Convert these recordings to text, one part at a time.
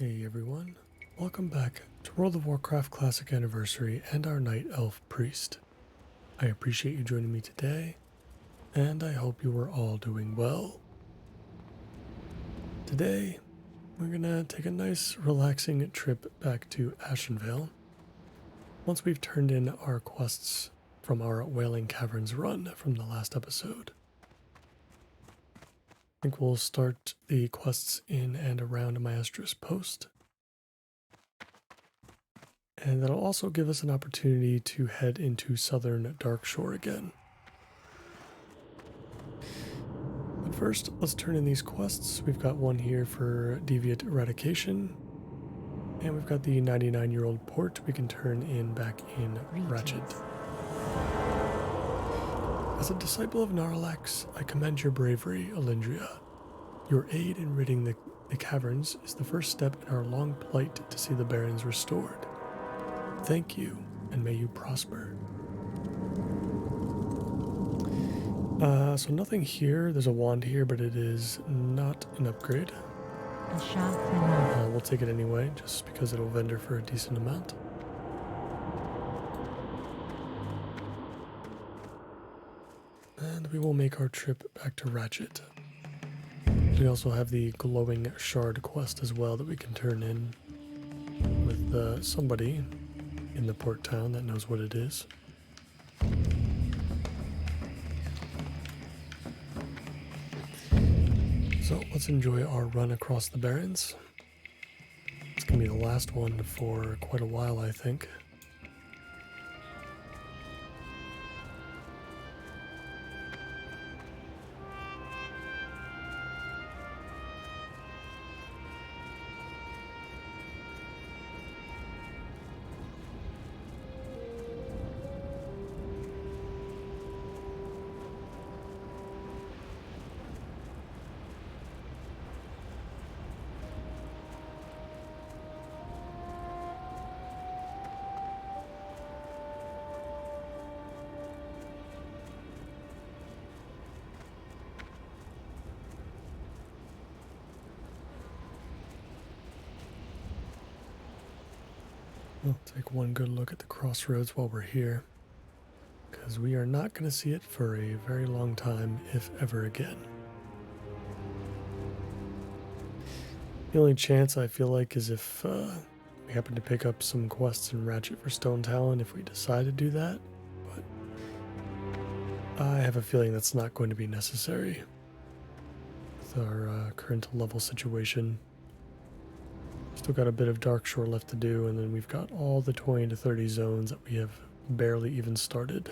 Hey everyone, welcome back to World of Warcraft Classic Anniversary and our Night Elf Priest. I appreciate you joining me today, and I hope you are all doing well. Today, we're gonna take a nice relaxing trip back to Ashenvale. Once we've turned in our quests from our Wailing Caverns run from the last episode. I think we'll start the quests in and around Maestra's Post. And that'll also give us an opportunity to head into southern Darkshore again. But first, let's turn in these quests. We've got one here for Deviant Eradication. And we've got the 99-year-old port we can turn in back in Ratchet. As a disciple of Narlax, I commend your bravery, Alindria. Your aid in ridding the caverns is the first step in our long plight to see the Barrens restored. Thank you, and may you prosper. So nothing here. There's a wand here, but it is not an upgrade. We'll take it anyway, just because it'll vendor for a decent amount. And we will make our trip back to Ratchet. We also have the glowing shard quest as well that we can turn in with somebody in the port town that knows what it is. So let's enjoy our run across the Barrens. It's going to be the last one for quite a while, I think. We'll take one good look at the crossroads while we're here, because we are not going to see it for a very long time, if ever again. The only chance I feel like is if we happen to pick up some quests in Ratchet for Stone Talon, if we decide to do that, but I have a feeling that's not going to be necessary with our current level situation. Still got a bit of Darkshore left to do, and then we've got all the 20 to 30 zones that we have barely even started.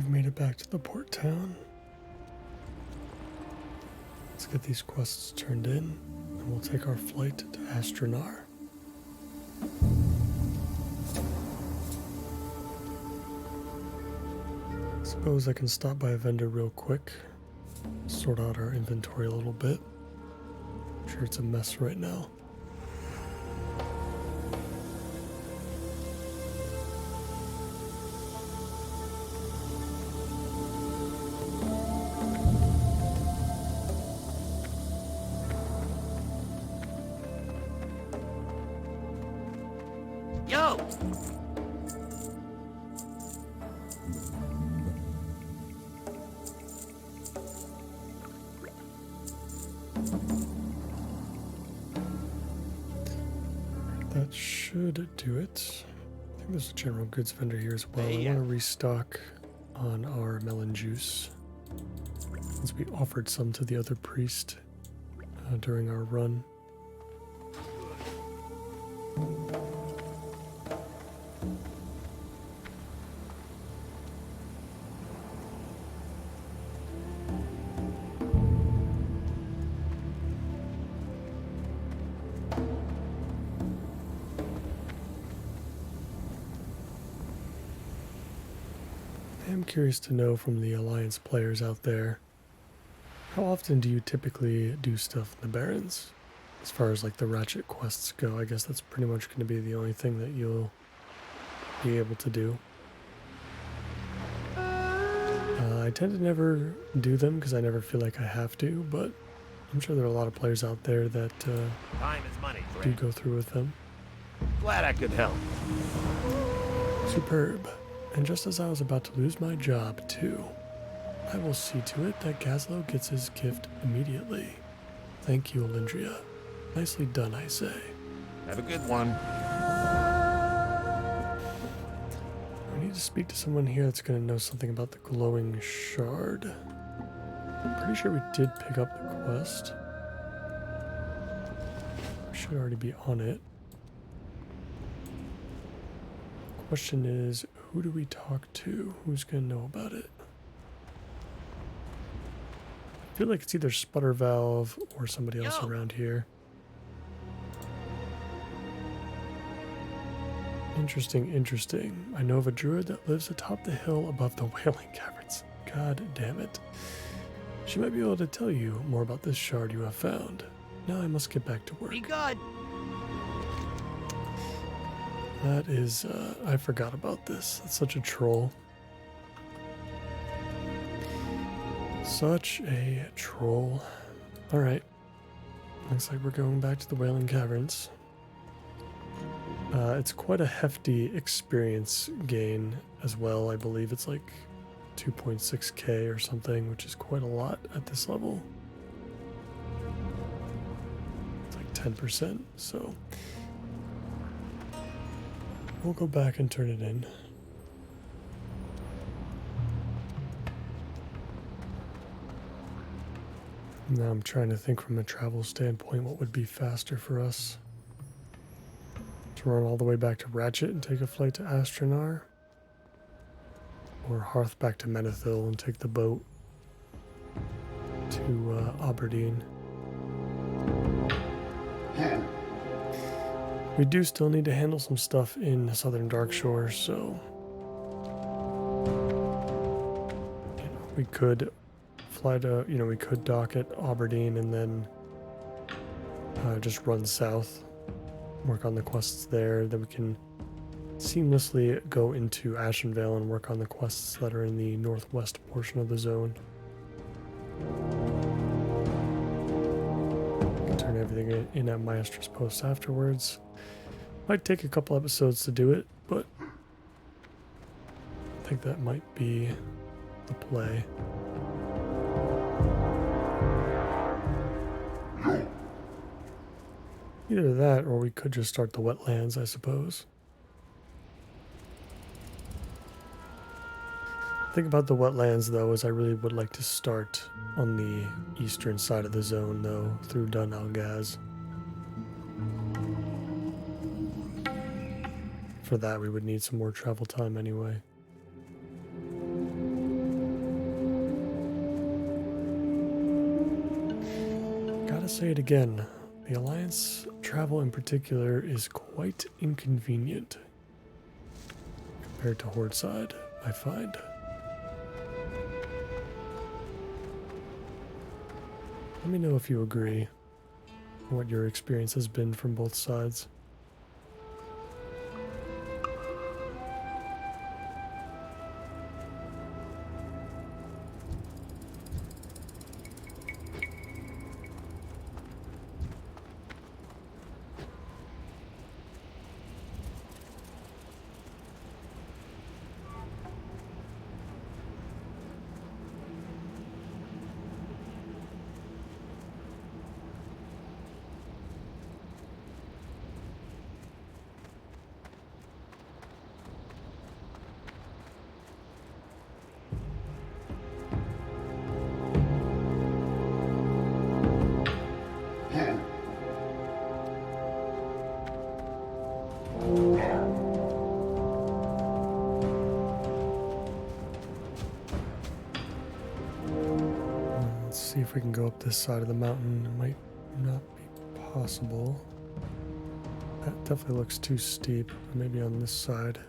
we've made it back to the port town. Let's get these quests turned in, and we'll take our flight to Astronar. Suppose I can stop by a vendor real quick, sort out our inventory a little bit. I'm sure it's a mess right now. Yo! That should do it. I think there's a general goods vendor here as well. I Yeah. want to restock on our melon juice, since we offered some to the other priest during our run. I'm curious to know from the Alliance players out there, how often do you typically do stuff in the Barrens? As far as like the Ratchet quests go, I guess that's pretty much going to be the only thing that you'll be able to do. I tend to never do them because I never feel like I have to, but I'm sure there are a lot of players out there that Time is money, do friend. go through with them. Glad I could help. Superb. And just as I was about to lose my job, too, I will see to it that Gazlo gets his gift immediately. Thank you, Olindria. Nicely done, I say. Have a good one. I need to speak to someone here that's going to know something about the glowing shard. I'm pretty sure we did pick up the quest. We should already be on it. Question is, who do we talk to? Who's going to know about it? I feel like it's either Sputter Valve or somebody else around here. Interesting, interesting. I know of a druid that lives atop the hill above the Wailing Caverns. God damn it. She might be able to tell you more about this shard you have found. Now I must get back to work. Be good. That is, I forgot about this. That's such a troll. Such a troll. Alright. Looks like we're going back to the Wailing Caverns. It's quite a hefty experience gain as well. I believe it's like 2.6k or something, which is quite a lot at this level. It's like 10%, so we'll go back and turn it in. Now I'm trying to think from a travel standpoint what would be faster for us. To run all the way back to Ratchet and take a flight to Astronar, or Hearth back to Menethil and take the boat to Aberdeen. We do still need to handle some stuff in Southern Darkshore, so we could fly to, we could dock at Aberdeen and then just run south, work on the quests there. Then we can seamlessly go into Ashenvale and work on the quests that are in the northwest portion of the zone. Can turn everything in at Maestra's Post afterwards. Might take a couple episodes to do it, but I think that might be the play. Either that, or we could just start the wetlands, I suppose. The thing about the wetlands, though, is I really would like to start on the eastern side of the zone, though, through Dun Algaz. For that, we would need some more travel time anyway. Gotta say it again. The Alliance travel in particular is quite inconvenient compared to Horde side, I find. Let me know if you agree, what your experience has been from both sides. Let's see if we can go up this side of the mountain. It might not be possible. That definitely looks too steep. Maybe on this side.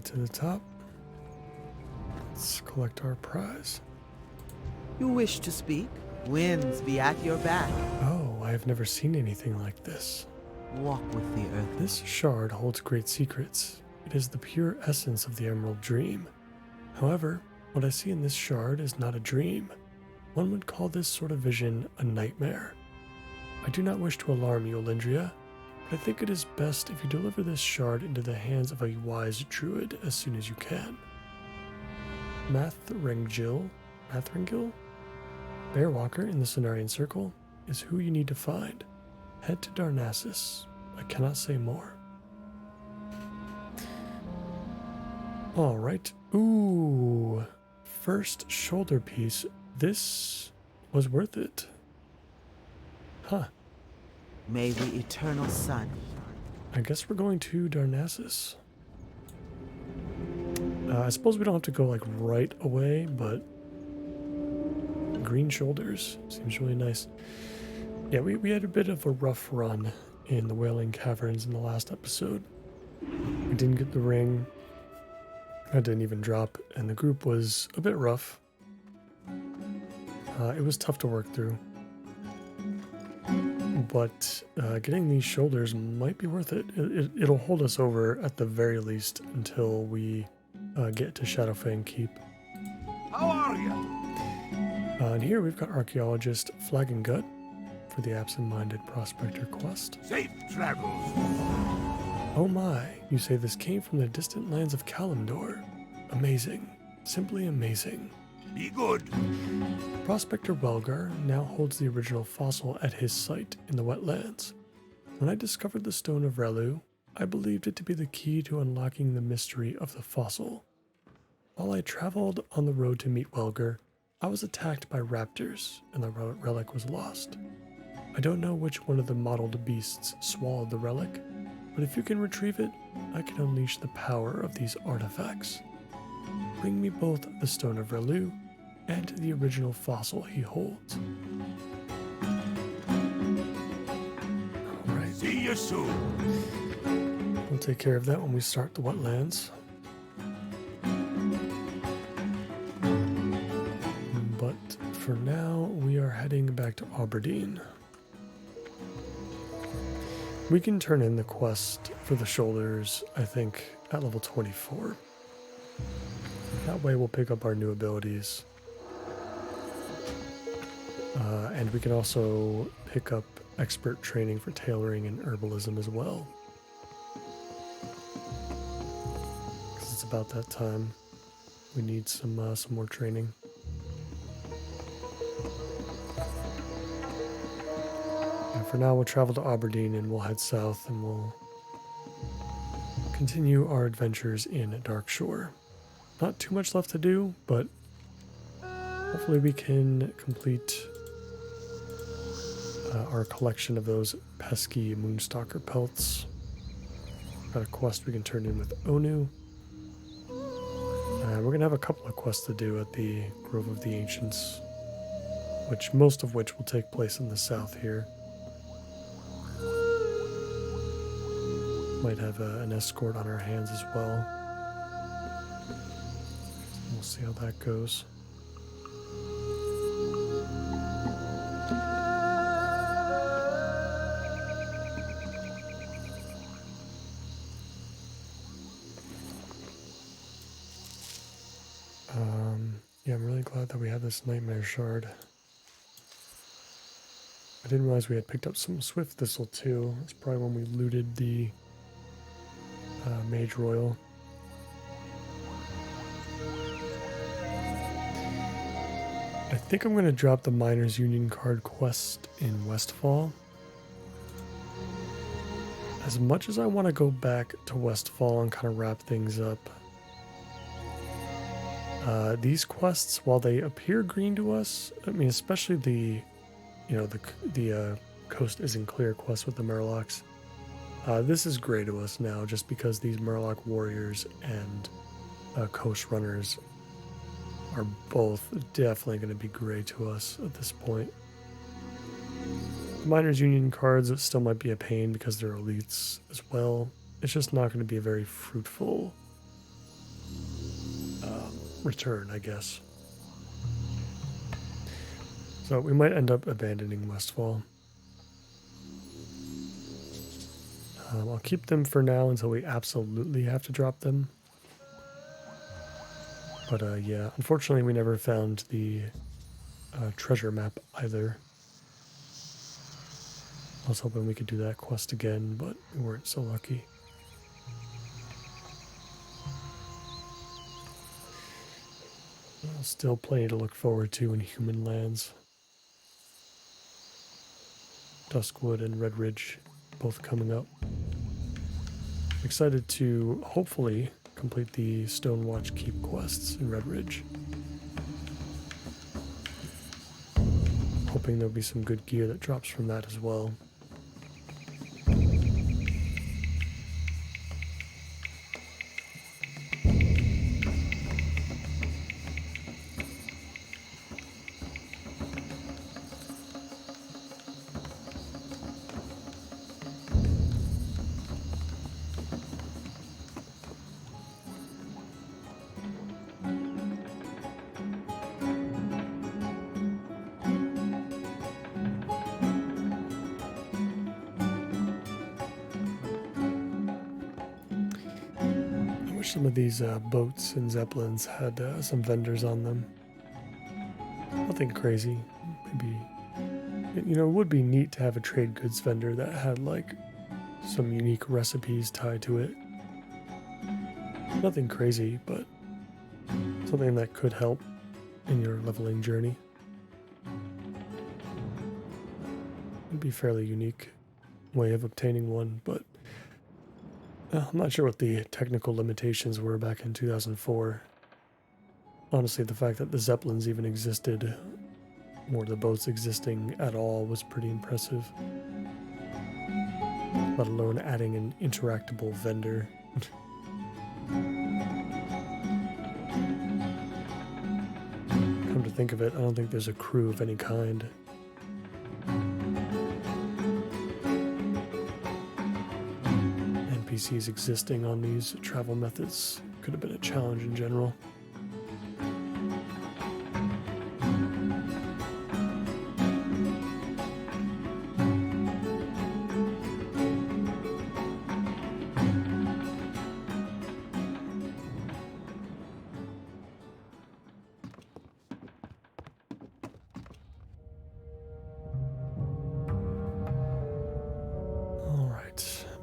To the top. Let's collect our prize. You wish to speak? Winds be at your back. Oh, I have never seen anything like this. Walk with the earth. This shard holds great secrets. It is the pure essence of the Emerald Dream. However, what I see in this shard is not a dream. One would call this sort of vision a nightmare. I do not wish to alarm you, Olindria, but I think it is best if you deliver this shard into the hands of a wise druid as soon as you can. Mathringil, Bearwalker in the Cenarian Circle, is who you need to find. Head to Narcissus. I cannot say more. Alright. Ooh. First shoulder piece. This was worth it. Huh. May the eternal sun. I guess we're going to Darnassus. I suppose we don't have to go like right away, but green shoulders seems really nice. Yeah, we had a bit of a rough run in the Wailing Caverns in the last episode. We didn't get the ring. I didn't even drop, and the group was a bit rough. It was tough to work through. But getting these shoulders might be worth it. It'll hold us over at the very least until we get to Shadowfang Keep. How are you? And here we've got Archaeologist Flag and Gut for the Absent-Minded Prospector quest. Safe travels. Oh my, you say this came from the distant lands of Kalimdor. Amazing. Simply amazing. Be good. Prospector Welgar now holds the original fossil at his site in the wetlands. When I discovered the Stone of Relu, I believed it to be the key to unlocking the mystery of the fossil. While I traveled on the road to meet Welgar, I was attacked by raptors and the relic was lost. I don't know which one of the mottled beasts swallowed the relic, but if you can retrieve it, I can unleash the power of these artifacts. Bring me both the Stone of Relu and the original fossil he holds. Alright. See you soon. We'll take care of that when we start the wetlands. But for now, we are heading back to Aberdeen. We can turn in the quest for the shoulders, I think, at level 24. That way we'll pick up our new abilities. And we can also pick up expert training for tailoring and herbalism as well. about that time. We need some more training. And for now, we'll travel to Aberdeen and we'll head south and we'll continue our adventures in Darkshore. Not too much left to do, but hopefully we can complete our collection of those pesky Moonstalker pelts. Got a quest we can turn in with Onu. We're going to have a couple of quests to do at the Grove of the Ancients, most of which will take place in the south here. Might have an escort on our hands as well. We'll see how that goes. Yeah, I'm really glad that we have this Nightmare Shard. I didn't realize we had picked up some Swift Thistle too. That's probably when we looted the Mage Royal. I think I'm going to drop the Miners Union card quest in Westfall. As much as I want to go back to Westfall and kind of wrap things up, these quests, while they appear green to us, I mean, especially the Coast Isn't Clear quest with the Murlocs, this is gray to us now just because these Murloc warriors and Coast runners are both definitely going to be gray to us at this point. The Miners Union cards still might be a pain because they're elites as well. It's just not going to be a very fruitful return, I guess. So we might end up abandoning Westfall. I'll keep them for now until we absolutely have to drop them. But yeah, unfortunately we never found the treasure map either. I was hoping we could do that quest again, but we weren't so lucky. Still plenty to look forward to in human lands. Duskwood and Red Ridge both coming up. I'm excited to hopefully complete the Stonewatch Keep quests in Red Ridge. Hoping there'll be some good gear that drops from that as well. Some of these boats and zeppelins had some vendors on them. Nothing crazy. Maybe, it would be neat to have a trade goods vendor that had like some unique recipes tied to it. Nothing crazy, but something that could help in your leveling journey. It'd be a fairly unique way of obtaining one, but I'm not sure what the technical limitations were back in 2004. Honestly, the fact that the Zeppelins even existed, or the boats existing at all, was pretty impressive. Let alone adding an interactable vendor. Come to think of it, I don't think there's a crew of any kind. NPCs existing on these travel methods could have been a challenge in general.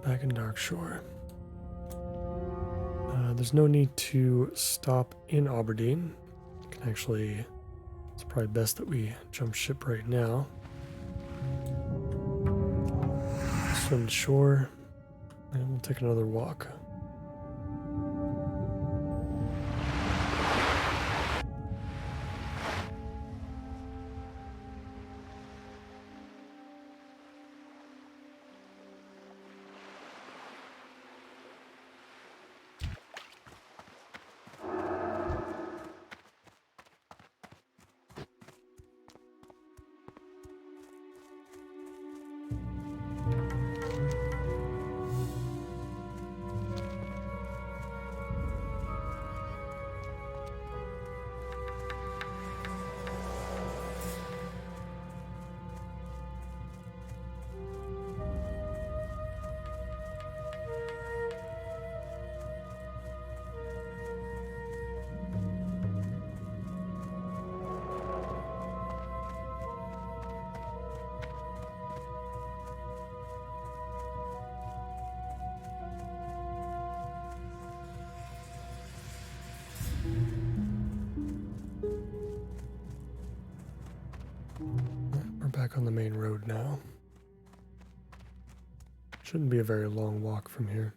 Back in Darkshore. There's no need to stop in Aberdeen. You can actually, it's probably best that we jump ship right now. Swim to shore, and we'll take another walk. We're back on the main road now. Shouldn't be a very long walk from here.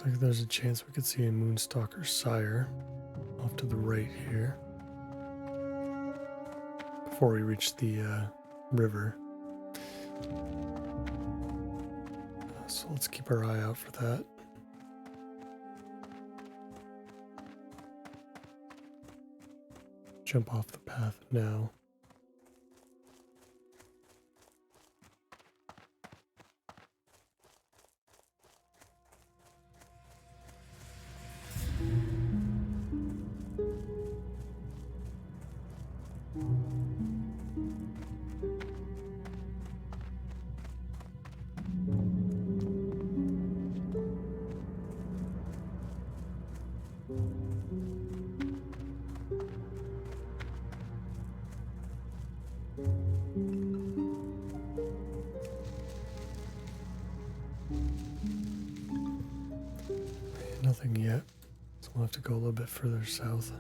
Looks like there's a chance we could see a Moonstalker sire off to the right here before we reach the river. So let's keep our eye out for that. Jump off the path now. Nothing yet, so we'll have to go a little bit further south.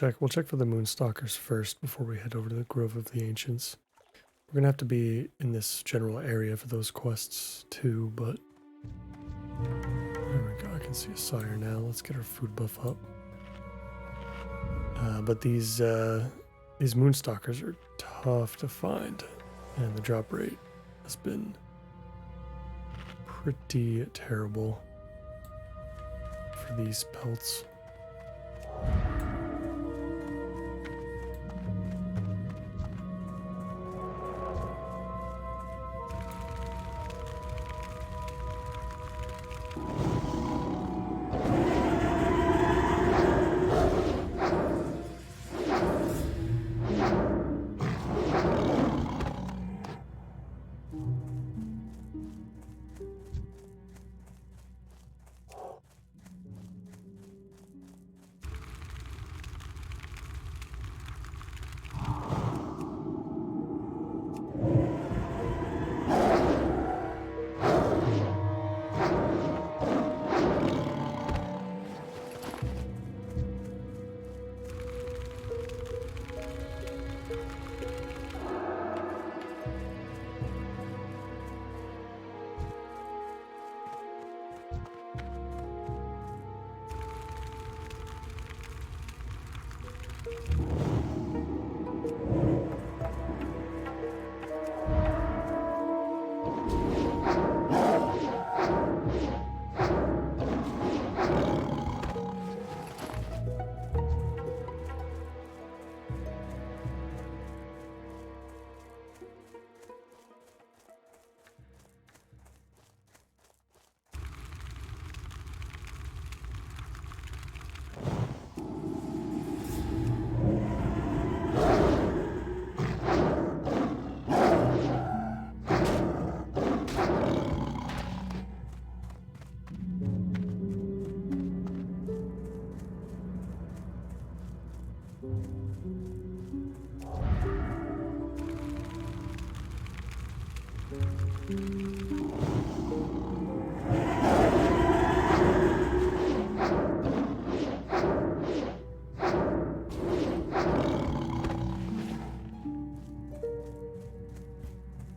Yeah, we'll check for the Moonstalkers first before we head over to the Grove of the Ancients. We're gonna have to be in this general area for those quests too, but there we go. I can see a sire now. Let's get our food buff up. But these Moonstalkers are tough to find, and the drop rate has been pretty terrible for these pelts.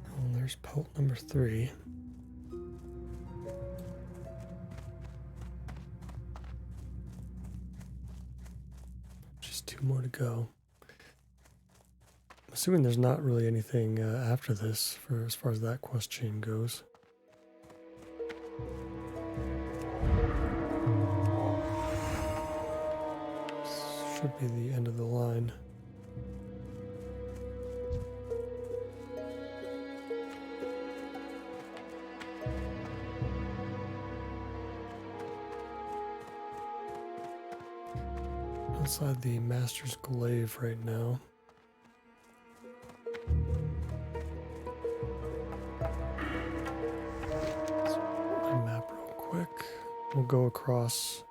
Oh, there's pelt number 3. Just 2 more to go. I'm assuming there's not really anything after this for as far as that quest chain goes. This should be the end of the line. Outside the Master's Glaive right now. Let's put my map real quick. We'll go across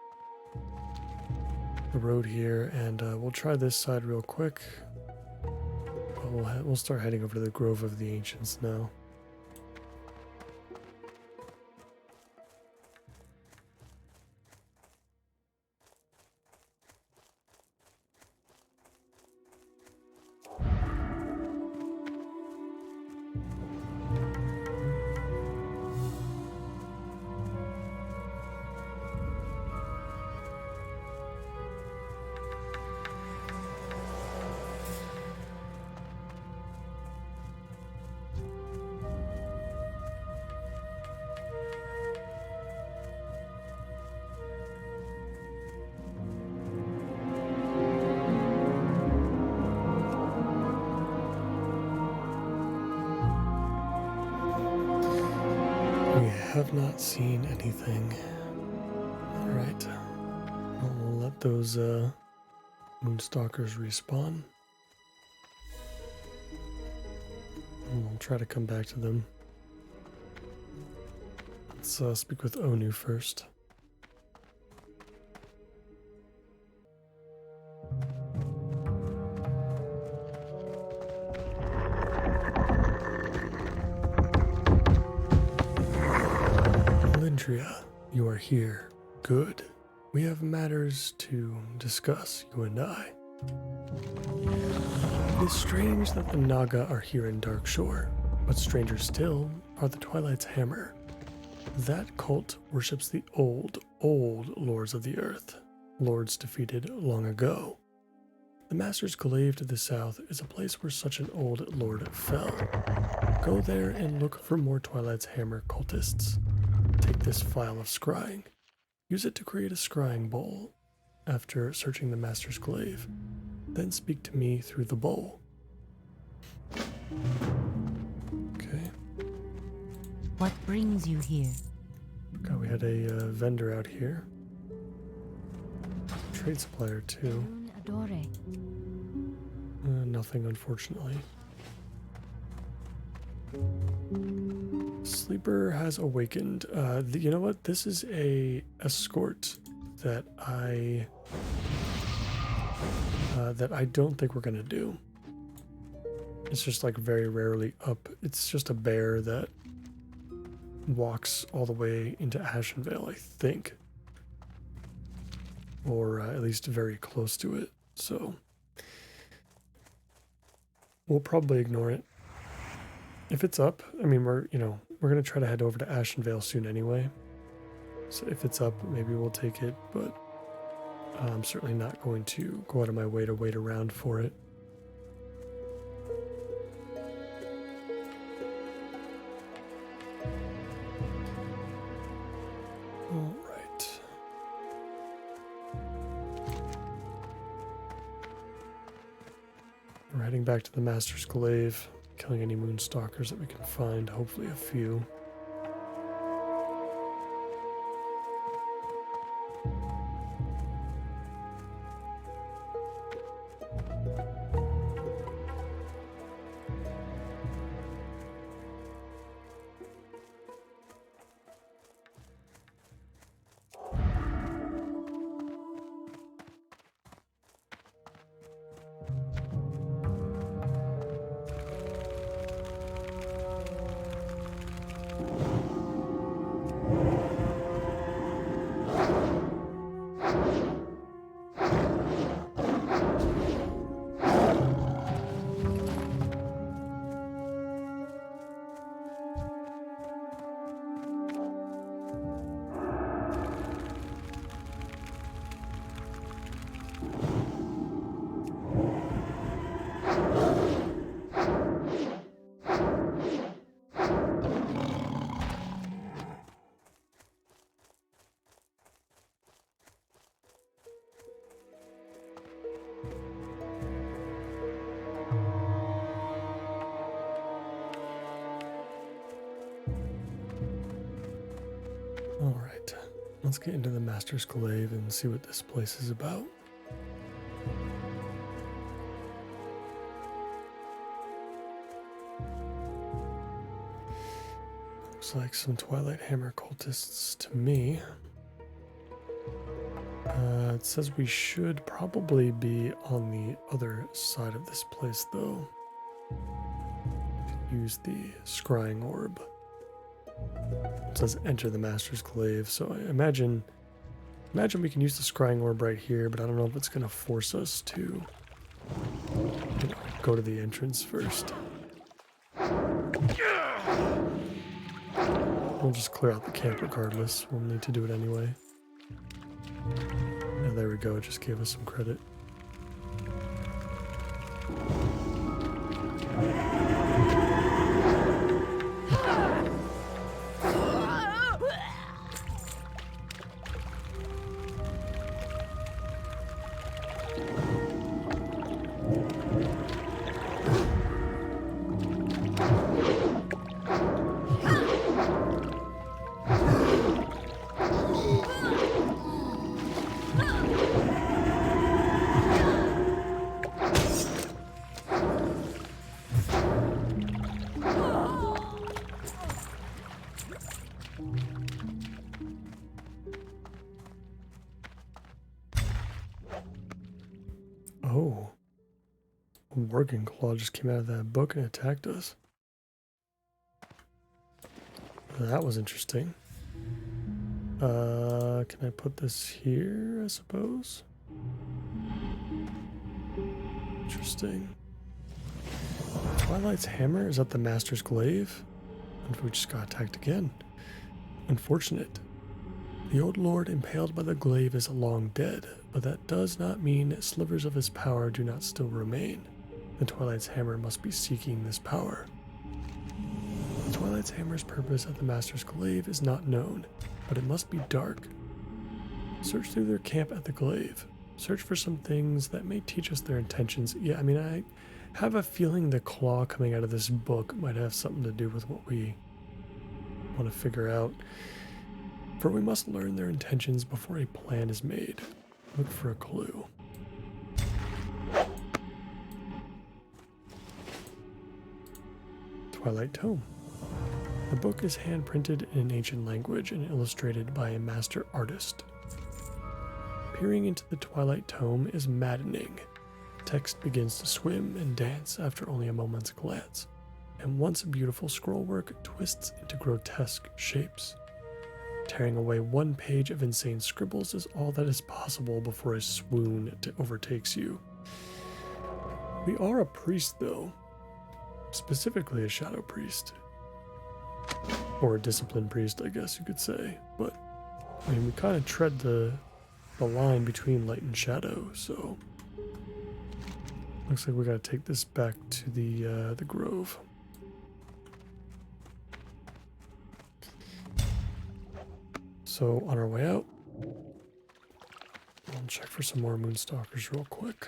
the road here, and we'll try this side real quick. But we'll start heading over to the Grove of the Ancients now. Have not seen anything. Alright. We'll let those Moonstalkers respawn. And we'll try to come back to them. Let's speak with Onu first. You are here. Good. We have matters to discuss, you and I. It is strange that the Naga are here in Darkshore, but stranger still are the Twilight's Hammer. That cult worships the old lords of the earth, lords defeated long ago. The Master's Glaive to the south is a place where such an old lord fell. Go there and look for more Twilight's Hammer cultists. Take this file of scrying. Use it to create a scrying bowl after searching the Master's Glaive. Then speak to me through the bowl. Okay. What brings you here? Okay, we had a vendor out here. Trade supplier too. Adore. Nothing, unfortunately. Sleeper has awakened. You know what? This is a escort that I don't think we're gonna do. It's just like very rarely up. It's just a bear that walks all the way into Ashenvale, I think, or at least very close to it. So we'll probably ignore it. If it's up, I mean, we're going to try to head over to Ashenvale soon anyway. So if it's up, maybe we'll take it, but I'm certainly not going to go out of my way to wait around for it. All right. We're heading back to the Master's Glaive. Killing any Moonstalkers that we can find, hopefully a few. Alright, let's get into the Master's Glaive and see what this place is about. Looks like some Twilight Hammer cultists to me. It says we should probably be on the other side of this place, though. Use the scrying orb. It says enter the Master's Glaive, so I imagine we can use the scrying orb right here, but I don't know if it's going to force us to go to the entrance first. We'll just clear out the camp regardless. We'll need to do it anyway. Yeah, there we go. It just gave us some credit. Oh. A working claw just came out of that book and attacked us. That was interesting. Can I put this here, I suppose? Interesting. Twilight's hammer? Is that the Master's Glaive? And we just got attacked again. Unfortunate. The old lord impaled by the glaive is long dead, but that does not mean slivers of his power do not still remain. The Twilight's hammer must be seeking this power. The Twilight's hammer's purpose at the Master's Glaive is not known, but it must be dark. Search through their camp at the glaive. Search for some things that may teach us their intentions. Yeah, I mean, I have a feeling the claw coming out of this book might have something to do with what we want to figure out. For we must learn their intentions before a plan is made. Look for a clue. Twilight Tome. The book is hand-printed in an ancient language and illustrated by a master artist. Peering into the Twilight Tome is maddening. Text begins to swim and dance after only a moment's glance, and once beautiful scrollwork twists into grotesque shapes. Tearing away one page of insane scribbles is all that is possible before a swoon overtakes you. We are a priest, though. Specifically a shadow priest. Or a disciplined priest, I guess you could say. But, I mean, we kind of tread the line between light and shadow, so... Looks like we gotta take this back to the grove. So, on our way out, I'll check for some more Moonstalkers real quick.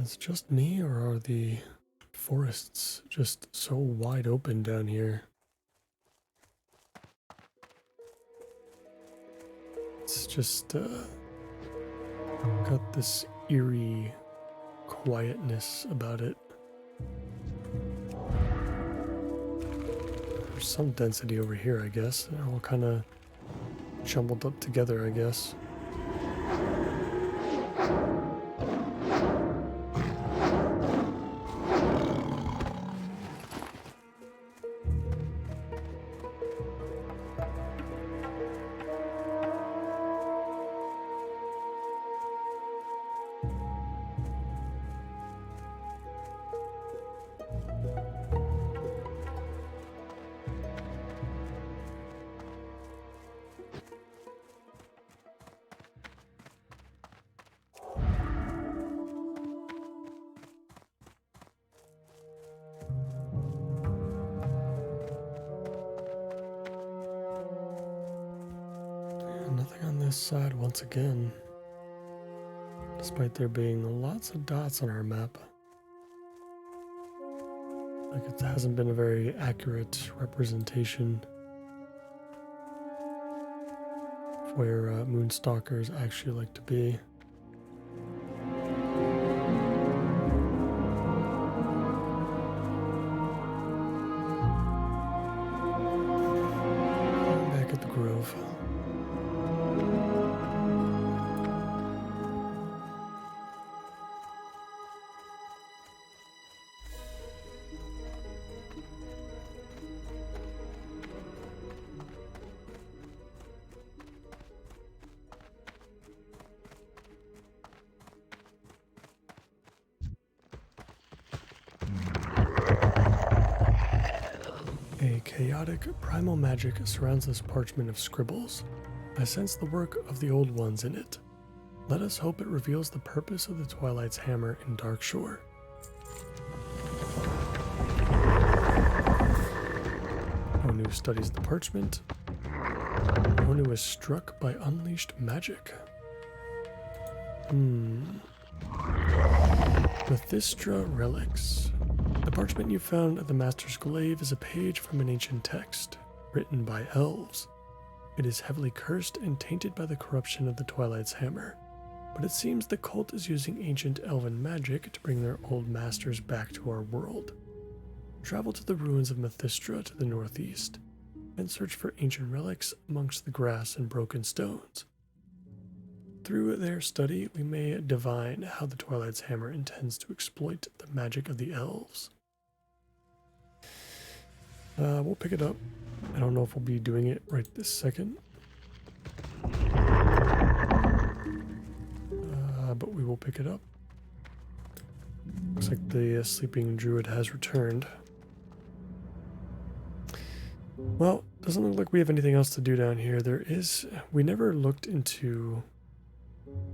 It's just me, or are the forests just so wide open down here? It's just got this eerie quietness about it. There's some density over here, I guess. They're all kind of jumbled up together, I guess. Nothing on this side once again, despite there being lots of dots on our map. Like it hasn't been a very accurate representation of where moonstalkers actually like to be. Back at the Grove. A chaotic primal magic surrounds this parchment of scribbles. I sense the work of the old ones in it. Let us hope it reveals the purpose of the Twilight's hammer in Darkshore. Onu studies the parchment. Onu is struck by unleashed magic. Methystra relics. The parchment you found at the Master's Glaive is a page from an ancient text, written by elves. It is heavily cursed and tainted by the corruption of the Twilight's hammer, but it seems the cult is using ancient elven magic to bring their old masters back to our world. Travel to the ruins of Methystra to the northeast, and search for ancient relics amongst the grass and broken stones. Through their study, we may divine how the Twilight's hammer intends to exploit the magic of the elves. We'll pick it up. I don't know if we'll be doing it right this second. But we will pick it up. Looks like the sleeping druid has returned. Well, doesn't look like we have anything else to do down here. We never looked into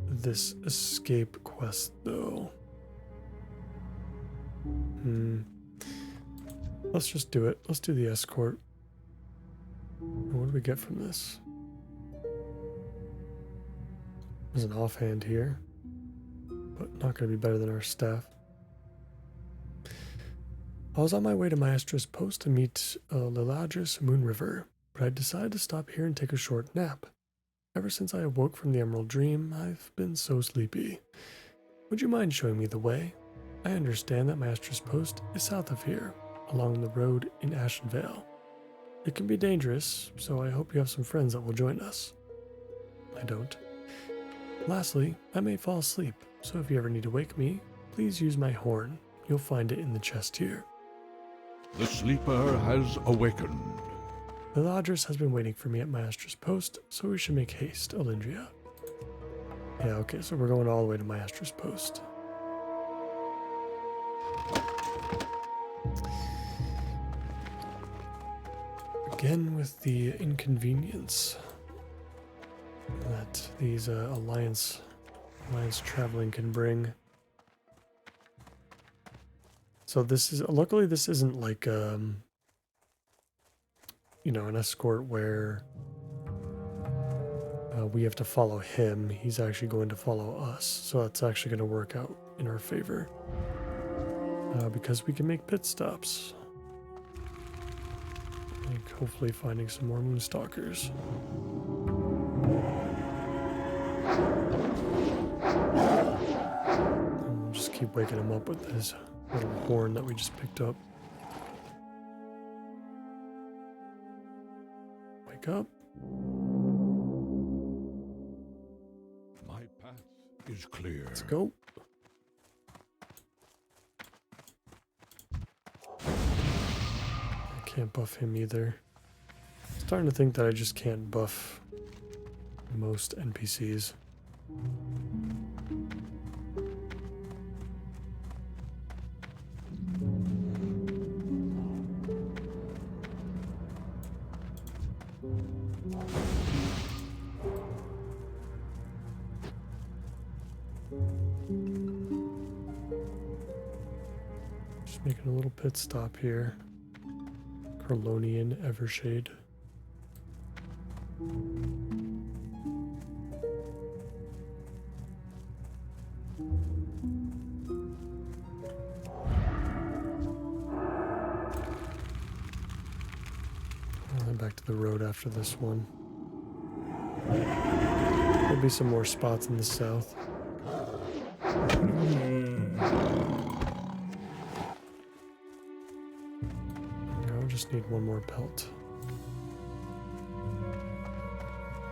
this escape quest though. Let's just do it. Let's do the escort. What do we get from this? There's an offhand here, but not going to be better than our staff. I was on my way to Maestra's post to meet Leatrix Moonriver, but I decided to stop here and take a short nap. Ever since I awoke from the Emerald Dream, I've been so sleepy. Would you mind showing me the way? I understand that Maestra's post is south of here, along the road in Ashenvale. It can be dangerous, so I hope you have some friends that will join us. I don't. Lastly, I may fall asleep, so if you ever need to wake me, please use my horn. You'll find it in the chest here. The sleeper has awakened. The Leatrix has been waiting for me at Maestra's post, so we should make haste, Olindria. Yeah, okay, so we're going all the way to Maestra's post. Again with the inconvenience that these alliance traveling can bring. So this is, luckily this isn't like you know, an escort where we have to follow him. He's actually going to follow us, so that's actually going to work out in our favor. Because we can make pit stops. Like hopefully finding some more moonstalkers. And we'll just keep waking him up with his little horn that we just picked up. Wake up. My path is clear. Let's go. I can't buff him either. Starting to think that I just can't buff most NPCs. Just making a little pit stop here. Carlonian Evershade. I'll head back to the road after this one. There'll be some more spots in the south. I just need one more pelt.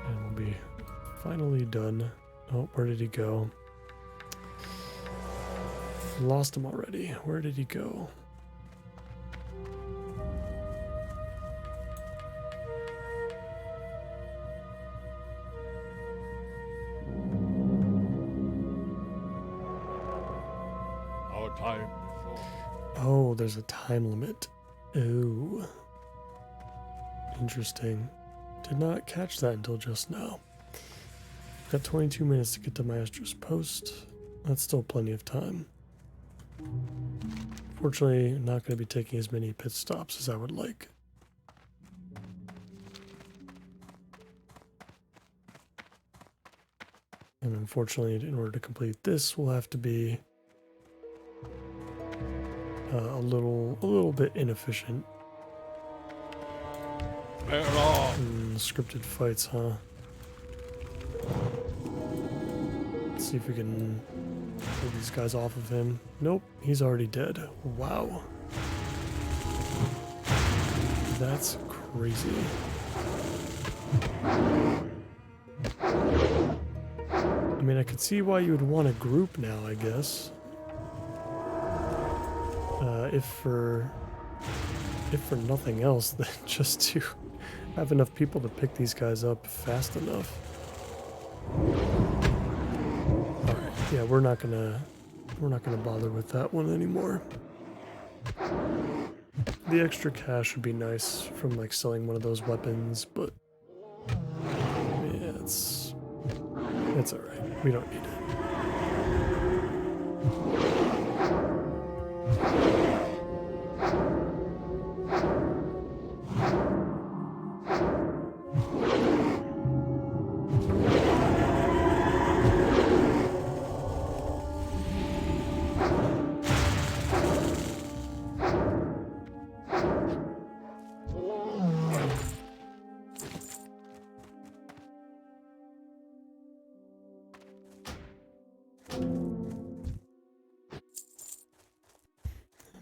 And we'll be finally done. Oh, where did he go? Lost him already. Where did he go? Our time is short. Oh, there's a time limit. Oh. Interesting. Did not catch that until just now. Got 22 minutes to get to Maestro's post. That's still plenty of time. Fortunately, I'm not going to be taking as many pit stops as I would like. And unfortunately, in order to complete this, we'll have to be a little bit inefficient. Scripted fights, huh? Let's see if we can pull these guys off of him. Nope, he's already dead. Wow. That's crazy. I mean, I could see why you would want a group now, I guess. If for nothing else, then just to have enough people to pick these guys up fast enough. Alright, yeah, we're not gonna bother with that one anymore. The extra cash would be nice from like selling one of those weapons, but yeah, it's alright. We don't need it.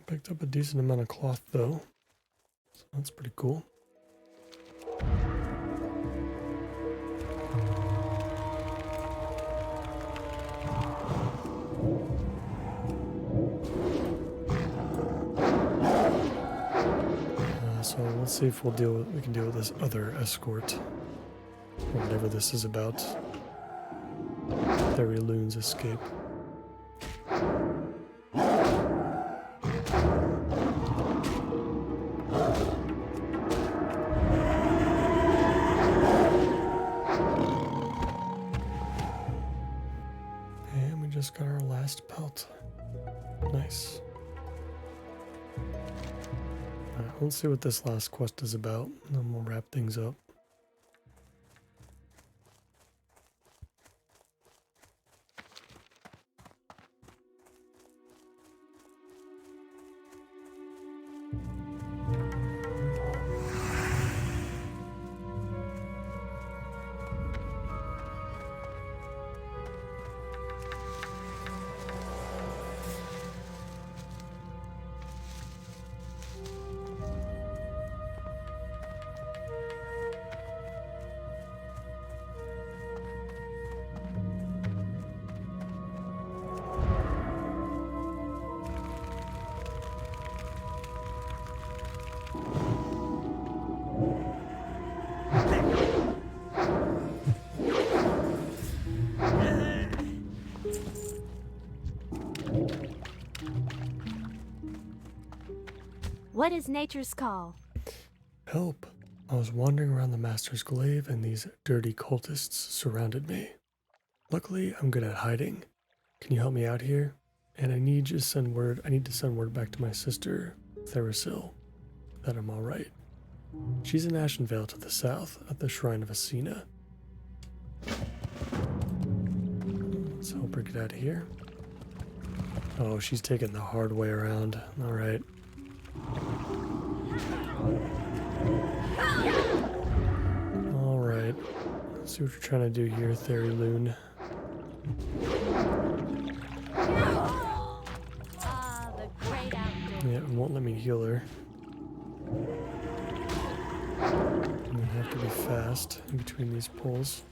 Picked up a decent amount of cloth though, so that's pretty cool. So let's see if we can deal with this other escort, or whatever this is about. Fairy Loon's escape. And we just got our last pelt. Nice. Let's see what this last quest is about, and then we'll wrap things up. What is nature's call? Help. I was wandering around the Master's glaive and these dirty cultists surrounded me. Luckily, I'm good at hiding. Can you help me out here? And I need to send word back to my sister, Therasil, that I'm alright. She's in Ashenvale to the south, at the Shrine of Asina. Let's help her get out of here. Oh, she's taking the hard way around. Alright. Alright. Let's see what you're trying to do here, Theriloon. The great outdoors. Yeah, it won't let me heal her. I'm gonna have to be fast in between these pulls.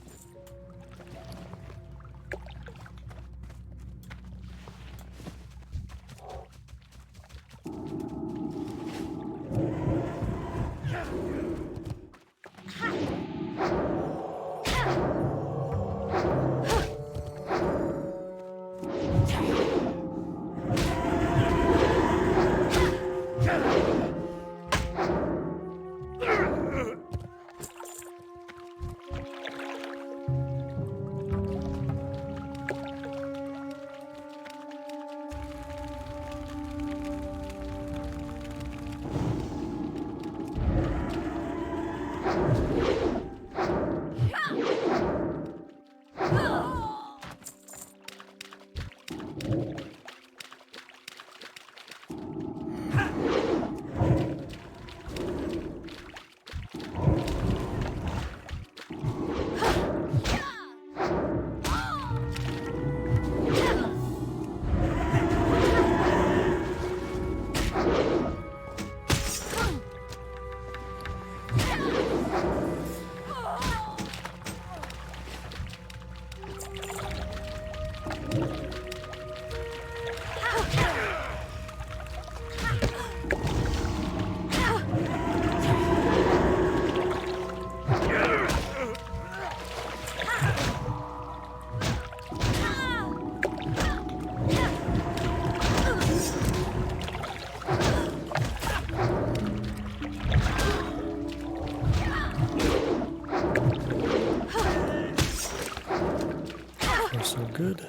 So good.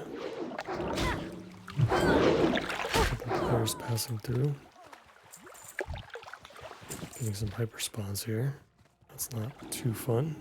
Couple players passing through. Getting some hyper spawns here. That's not too fun.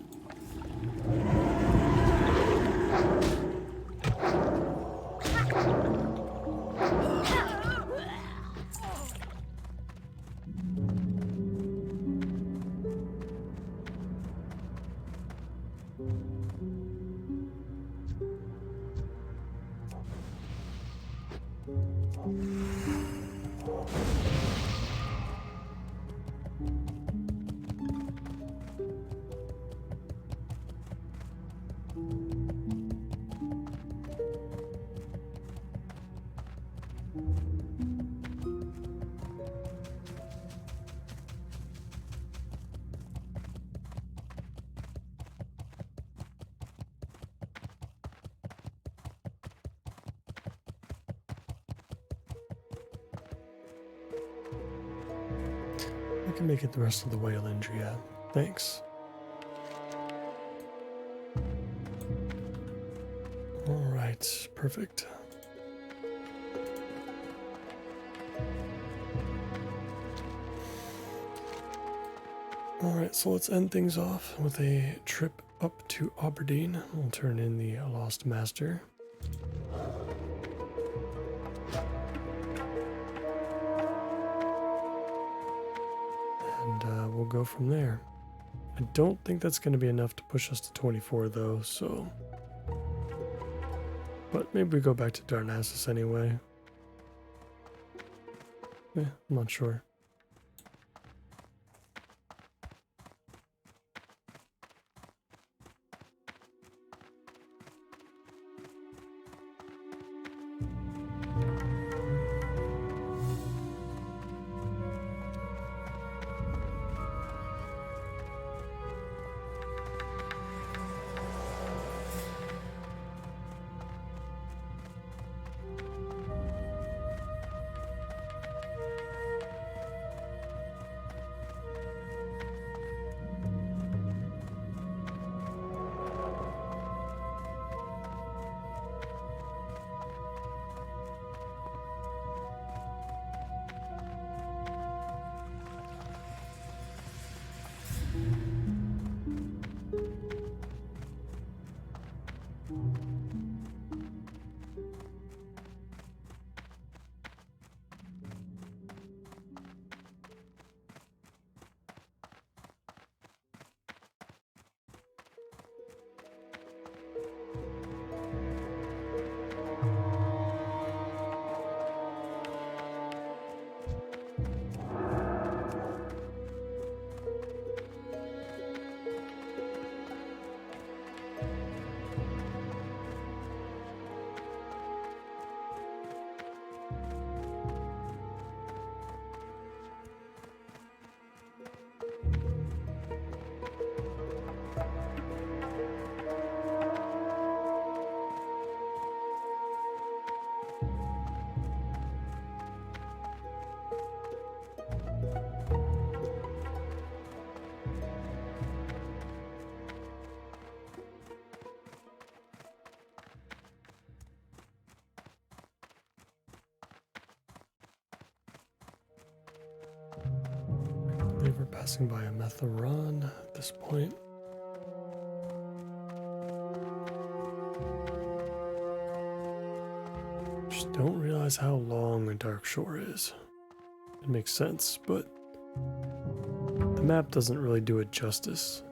I can make it the rest of the way, Alindria. Thanks. Alright, perfect. Alright, so let's end things off with a trip up to Aberdeen. We'll turn in the Lost Master. And we'll go from there. I don't think that's going to be enough to push us to 24 though, so... But maybe we go back to Narcissus anyway. I'm not sure. Passing by a Metheron at this point. Just don't realize how long a Dark Shore is. It makes sense, but the map doesn't really do it justice.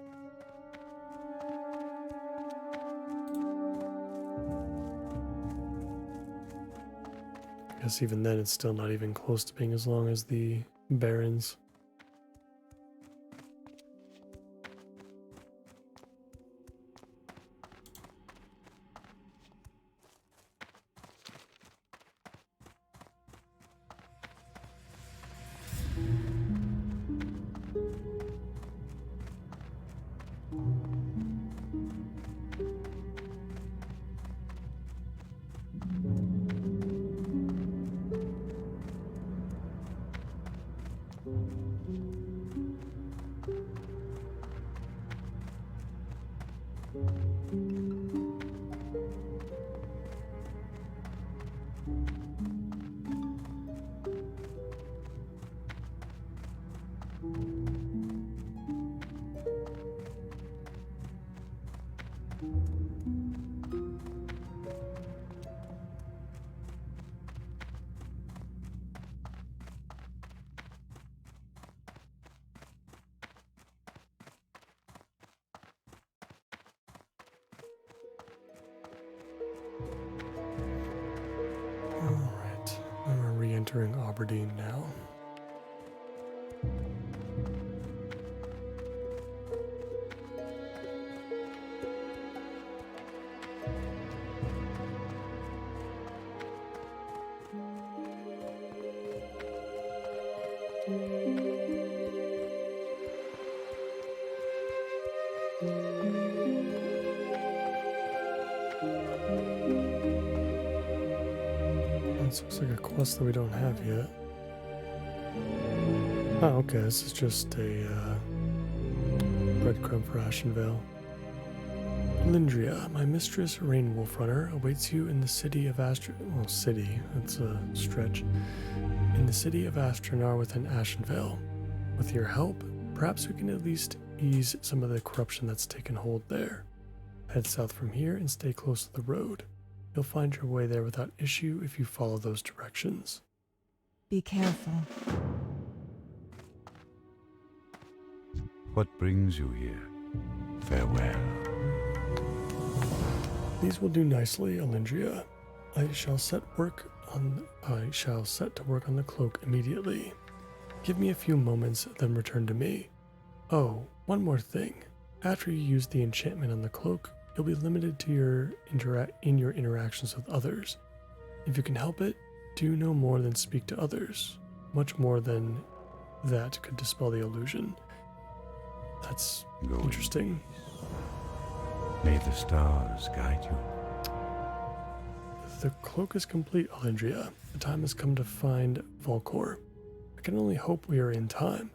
I guess even then it's still not even close to being as long as the Barrens. Alright, we're re-entering Aberdeen now. This looks like a quest that we don't have yet. Oh, okay, this is just a breadcrumb for Ashenvale. Lindria, my mistress, Rain Wolfrunner, awaits you in the city of city, that's a stretch. In the city of Astranar within Ashenvale. With your help, perhaps we can at least ease some of the corruption that's taken hold there. Head south from here and stay close to the road. You'll find your way there without issue if you follow those directions. Be careful. What brings you here? Farewell. These will do nicely, Alindria. I shall set to work on the cloak immediately. Give me a few moments, then return to me. Oh, one more thing. After you use the enchantment on the cloak, you'll be limited to your interactions with others. If you can help it, do no more than speak to others. Much more than that could dispel the illusion. That's interesting. May the stars guide you. The cloak is complete, Alindria. The time has come to find Volcor. I can only hope we are in time.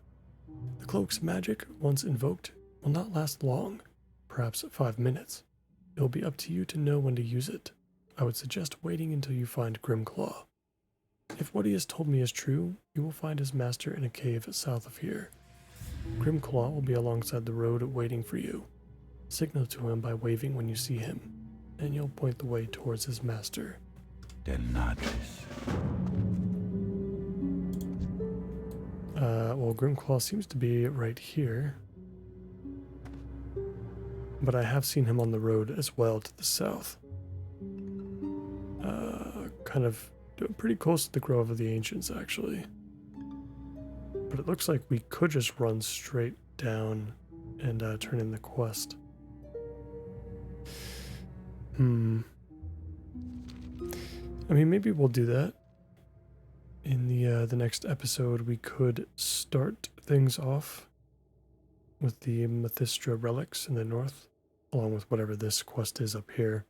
The cloak's magic, once invoked, will not last long, perhaps 5 minutes. It will be up to you to know when to use it. I would suggest waiting until you find Grimclaw. If what he has told me is true, you will find his master in a cave south of here. Grimclaw will be alongside the road waiting for you. Signal to him by waving when you see him, and you'll point the way towards his master. Denadris. Well, Grimclaw seems to be right here. But I have seen him on the road as well to the south. Kind of pretty close to the Grove of the Ancients, actually. But it looks like we could just run straight down and turn in the quest. I mean, maybe we'll do that. In the next episode, we could start things off with the Methystra relics in the north, along with whatever this quest is up here.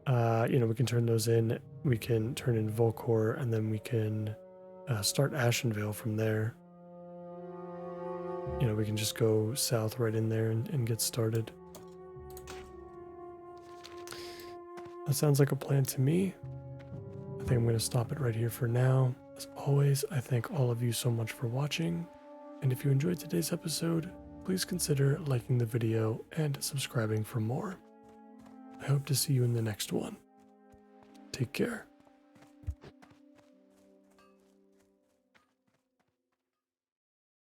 We can turn those in. We can turn in Volcor, and then we can start Ashenvale from there. We can just go south right in there and get started. That sounds like a plan to me. I think I'm going to stop it right here for now. As always, I thank all of you so much for watching. And if you enjoyed today's episode, please consider liking the video and subscribing for more. I hope to see you in the next one. Take care.